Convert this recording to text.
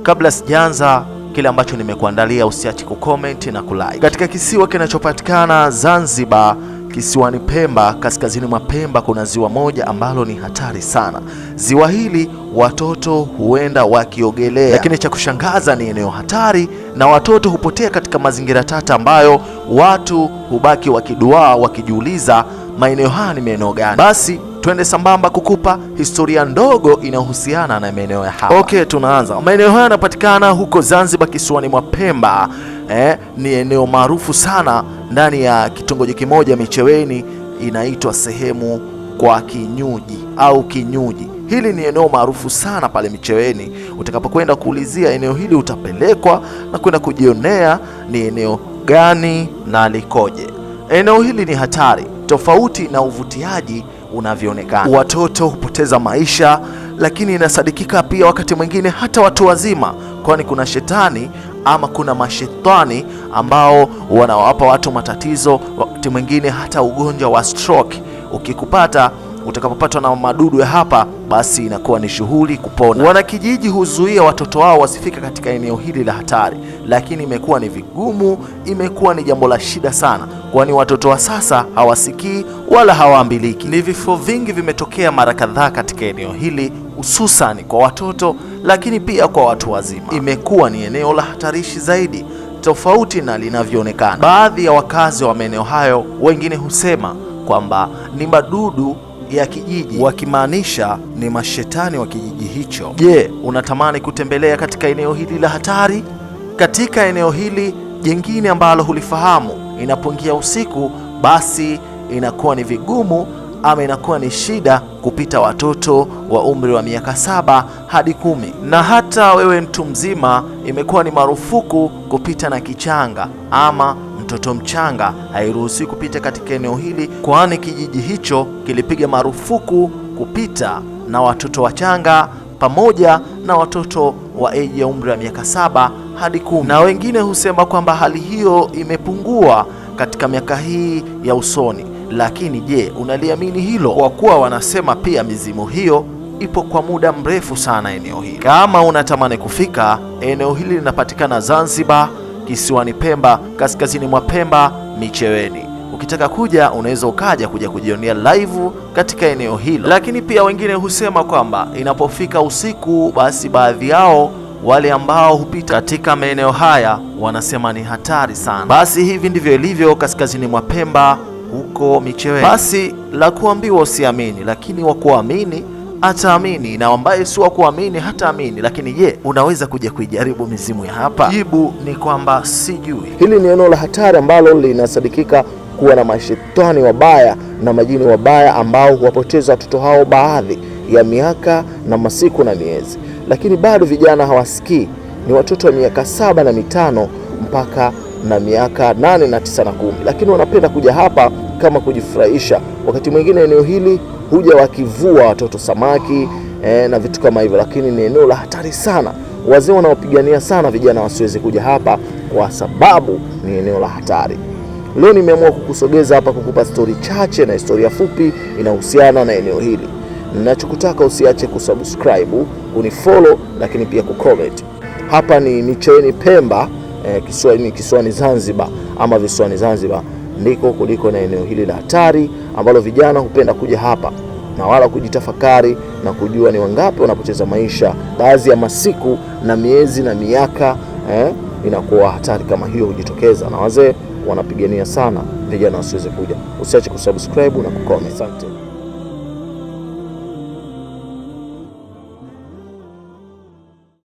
Kabla sijaanza kile ambacho nimekuandalia, usiache kucomment na kulike. Katika kisiwa kinachopatikana Zanzibar, kisiwani Pemba, kaskazini mwa Pemba, kuna ziwa moja ambalo ni hatari sana. Ziwa hili watoto huenda wakiogelea, lakini cha kushangaza ni eneo hatari na watoto hupotea katika mazingira tata ambayo watu hubaki wakiduaa wakijiuliza maeneo haya ni maeneo gani? Basi twende sambamba kukupa historia ndogo inayohusiana na maeneo ya hapa. Okay, tunaanza. Maeneo haya yanapatikana huko Zanzibar, kisiwani mwa Pemba. Ni eneo maarufu sana ndani ya kitongoji kimoja Micheweni, inaitwa sehemu kwa Kinyuji au Kinyuji. Hili ni eneo maarufu sana pale Micheweni. Utakapokwenda kuulizia eneo hili utapelekwa na kwenda kujionea ni eneo gani na likoje. Eneo hili ni hatari, tofauti na uvutiaji unavyoonekana. Watoto hupoteza maisha, lakini inasadikika pia wakati mwingine hata watu wazima, kwani kuna shetani ama kuna mashetani ambao wanawapa watu matatizo, wakati mwingine hata ugonjwa wa stroke ukikupata. Utakapopatwa na madudu ya hapa, basi inakuwa ni shughuli kupona. Wanakijiji huzuia watoto wao wasifika katika eneo hili la hatari, lakini imekuwa ni vigumu, imekuwa ni jambo la shida sana, kwani watoto wa sasa hawasikii wala hawaambiliki. Ni vifo vingi vimetokea mara kadhaa katika eneo hili, hususan kwa watoto, lakini pia kwa watu wazima. Imekuwa ni eneo la hatarishi zaidi, tofauti na linavyoonekana. Baadhi ya wakazi wa maeneo hayo, wengine husema kwamba ni madudu ya kijiji, wakimaanisha ni mashetani wa kijiji hicho. Je, unatamani kutembelea katika eneo hili la hatari? Katika eneo hili jingine ambalo hulifahamu, inapoingia usiku basi inakuwa ni vigumu ama inakuwa ni shida kupita watoto wa umri wa miaka 7 hadi 10, na hata wewe mtu mzima imekuwa ni marufuku kupita na kichanga ama mtoto mchanga hairuhusiwi kupita katika eneo hili, kwani kijiji hicho kilipiga marufuku kupita na watoto wachanga pamoja na watoto wa age ya umri wa miaka 7 hadi 10. Na wengine husema kwamba hali hiyo imepungua katika miaka hii ya usoni. Lakini je, unaliamini hilo? Kwa kuwa wanasema pia mizimu hiyo ipo kwa muda mrefu sana eneo hili. Kama unatamani kufika, eneo hili linapatikana Zanzibar, kisiwani Pemba, kaskazini mwa Pemba, Micheweni. Ukitaka kuja unaweza kuja kujionea live katika eneo hilo. Lakini pia wengine husema kwamba inapofika usiku, basi baadhi yao wale ambao hupita katika maeneo haya wanasema ni hatari sana. Basi hivi ndivyo ilivyo kaskazini mwa Pemba huko Micheweni. Basi la kuambiwa usiamini, lakini wa kuamini ataamini, na ambaye si wa kuamini hataamini. Lakini je, unaweza kuja kuijaribu mizimu ya hapa? Jibu ni kwamba sijui. Hili ni eneo la hatari ambalo linasadikika kuwa na mashetani wabaya na majini wabaya ambao huwapoteza watoto hao baadhi ya miaka na masiku na miezi, lakini bado vijana hawasikii. Ni watoto wa miaka 7 na 5 mpaka na miaka 8 na 9 na 10, lakini wanapenda kuja hapa kama kujifurahisha. Wakati mwingine eneo hili huja wakivua watoto samaki na vitu kama hivyo, lakini ni eneo la hatari sana. Wazee wanaopigania sana vijana wasiweze kuja hapa kwa sababu ni eneo la hatari. Leo nimeamua kukusogeza hapa kukupa story chache na historia fupi inahusiana na eneo hili. Ninachokutaka usiache kusubscribe, unifollow, lakini pia kucomment. Hapa ni Micheweni Pemba, kisiwani Zanzibar ama visiwani Zanzibar, ndiko kuliko na eneo hili la hatari ambalo vijana hupenda kuja hapa na wala kujitafakari na kujua ni wangapi wanapoteza maisha baadhi ya masiku na miezi na miaka. Inakuwa hatari kama hiyo hujitokeza, na wazee wanapigania sana vijana wasiweze kuja. Usiache kusubscribe na kucomment. Asante.